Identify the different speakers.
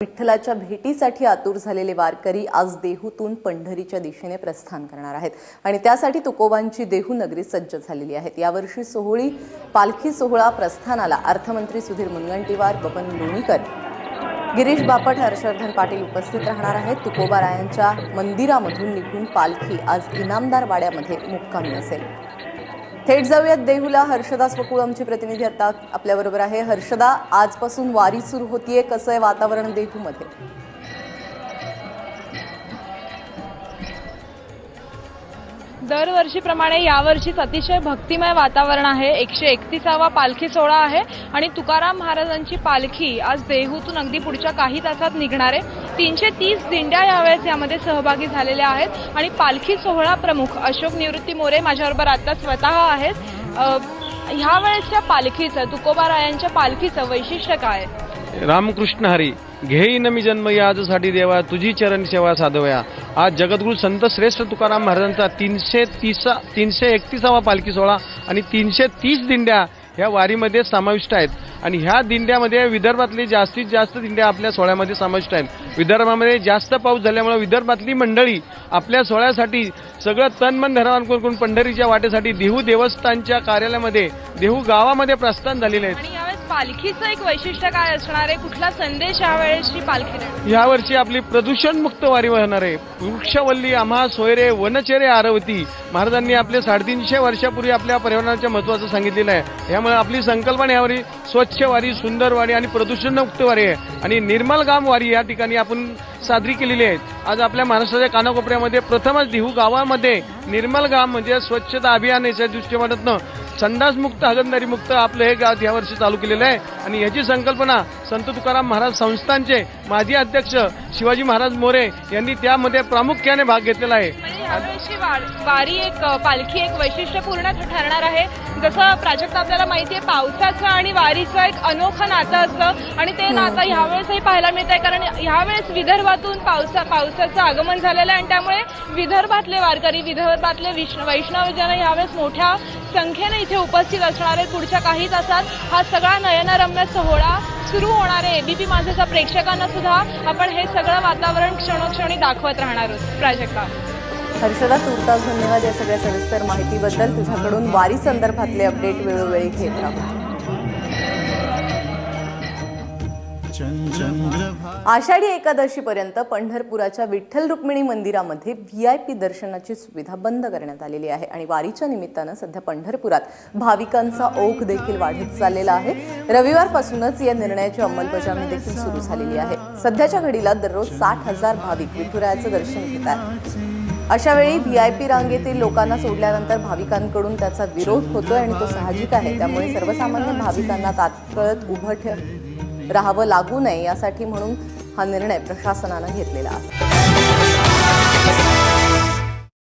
Speaker 1: विठ्ठलाच्या भेटीसाठी आतुर झालेले वारकरी आज देहूतून पंढरीच्या दिशेने प्रस्थान करणार आहेत आणि त्यासाठी तुकोबांची देहू नगरी सज्ज झालेली आहे। यावर्षी सोहळी पालखी सोहळा प्रस्थानाला अर्थमंत्री सुधीर मुनगंटीवार, बबन लोणीकर, गिरीश बापट, हर्षवर्धन पाटील उपस्थित राहणार आहेत। तुकोबा रायांच्या मंदिरामधून निघून पालखी आज इनामदार वाड्यामध्ये मुक्कामी असेल। थेट जाऊयात देहूला। हर्षदा स्वकुळ आमची प्रतिनिधी आता आपल्याबरोबर आहे। हर्षदा, आजपासून वारी सुरू होतीये, कसं आहे वातावरण देहूमध्ये?
Speaker 2: दरवर्षीप्रमाणे यावर्षीच अतिशय भक्तिमय वातावरण आहे। 131वा पालखी सोहळा आहे आणि तुकाराम महाराजांची पालखी आज देहूतून अगदी पुढच्या काही तासात निघणार आहे। 330 दिंड्या यावेळेस यामध्ये सहभागी झालेल्या आहेत आणि पालखी सोहळा प्रमुख अशोक निवृत्ती मोरे माझ्याबरोबर आता स्वतः आहेत। ह्यावेळेसच्या पालखीचं, तुकोबा रायांच्या पालखीचं वैशिष्ट्य काय?
Speaker 3: रामकृष्ण हरी घेईन मी जन्म याजसाठी देवा, तुझी चरण सेवा साधवया। आज जगद्गुरु संत श्रेष्ठ तुकाराम महाराजांचा 331वा पालखी सोहळा आणि 330 दिंड्या ह्या वारीमध्ये समाविष्ट आहेत आणि ह्या दिंड्यामध्ये विदर्भातली जास्तीत जास्त दिंड्या आपल्या सोहळ्यामध्ये समाविष्ट आहेत। विदर्भामध्ये जास्त पाऊस झाल्यामुळे विदर्भातली मंडळी आपल्या सोहळ्यासाठी सगळं तनमन धरावन करून पंढरीच्या वाटेसाठी देहू देवस्थानच्या कार्यालयामध्ये, देहू गावामध्ये प्रस्थान झालेले आहेत।
Speaker 2: पालखीचं एक वैशिष्ट्य काय असणार आहे? कुठला संदेश यावेळेसची पालखी?
Speaker 3: यावर्षी आपली प्रदूषण मुक्त वारी वाहणार आहे। वृक्षवल्ली आम्हा सोयरे वनचेरे आरवती। महाराजांनी आपले 350 वर्षापूर्वी आपल्या पर्यावरणाच्या महत्त्वाचं सांगितलेलं आहे। यामुळे आपली संकल्पना यावरी स्वच्छ वारी, सुंदर वारी आणि प्रदूषण मुक्त वारी आहे आणि निर्मल गाम वारी या ठिकाणी आपण साजरी केलेली आहे। आज आपल्या महाराष्ट्राच्या कानाकोपऱ्यामध्ये प्रथमच देहू गावामध्ये निर्मल गाम म्हणजे स्वच्छता अभियानाच्या दृष्टिकोनातून संडास मुक्त, हागणदारी मुक्त आपलं हे गाव यावर्षी चालू केलेलं आहे आणि याची संकल्पना संत तुकाराम महाराज संस्थानचे माजी अध्यक्ष शिवाजी महाराज मोरे यांनी त्यामध्ये प्रामुख्याने भाग घेतलेला आहे।
Speaker 2: यावर्षी वारी पालखी एक वैशिष्ट्यपूर्ण ठरणार आहे। जसं प्राजक्त आपल्याला माहिती आहे, पावसाचं आणि वारीचं एक अनोखं नातं असतं आणि ते नातं ह्यावेळेसही पाहायला मिळत आहे, कारण ह्यावेळेस विदर्भातून पावसाचं आगमन झालेलं आहे आणि त्यामुळे विदर्भातले वारकरी, विदर्भातले वैष्णवजन ह्यावेळेस मोठ्या संख्येने इथे उपस्थित असणार आहेत। पुढच्या काही तासात हा सगळा नयनरम्य सोहळा सुरू होणार आहे। एबीपी माझाच्या प्रेक्षकांना सुद्धा आपण हे सगळं वातावरण क्षणोक्षणी दाखवत राहणार आहोत। प्राजक्ता,
Speaker 1: हर्षदा, तुर्तास धन्यवाद या सगळ्या सविस्तर माहितीबद्दल। तुझ्याकडून वारी संदर्भातले अपडेट वेळोवेळी घेत राहू। आषाढी एकादशीपर्यंत पंढरपुराच्या विठ्ठल रुक्मिणी मंदिरामध्ये व्हीआयपी दर्शनाची सुविधा बंद करण्यात आलेली आहे आणि वारीच्या निमित्तानं सध्या पंढरपुरात भाविकांचा ओघ देखील वाढत चाललेला आहे। रविवारपासूनच या निर्णयाची अंमलबजावणी देखील सुरू झालेली आहे। सध्याच्या घडीला दररोज 60,000 भाविक विठुरायाचं दर्शन घेतात। अशा वेळी व्हीआयपी रांगेतील लोकांना सोडल्यानंतर भाविकांकडून त्याचा विरोध होतोय आणि तो साहजिक आहे। त्यामुळे सर्वसामान्य भाविकांना तात्काळ उभं राहावं लागू नये यासाठी म्हणून हा निर्णय प्रशासनानं घेतलेला आहे।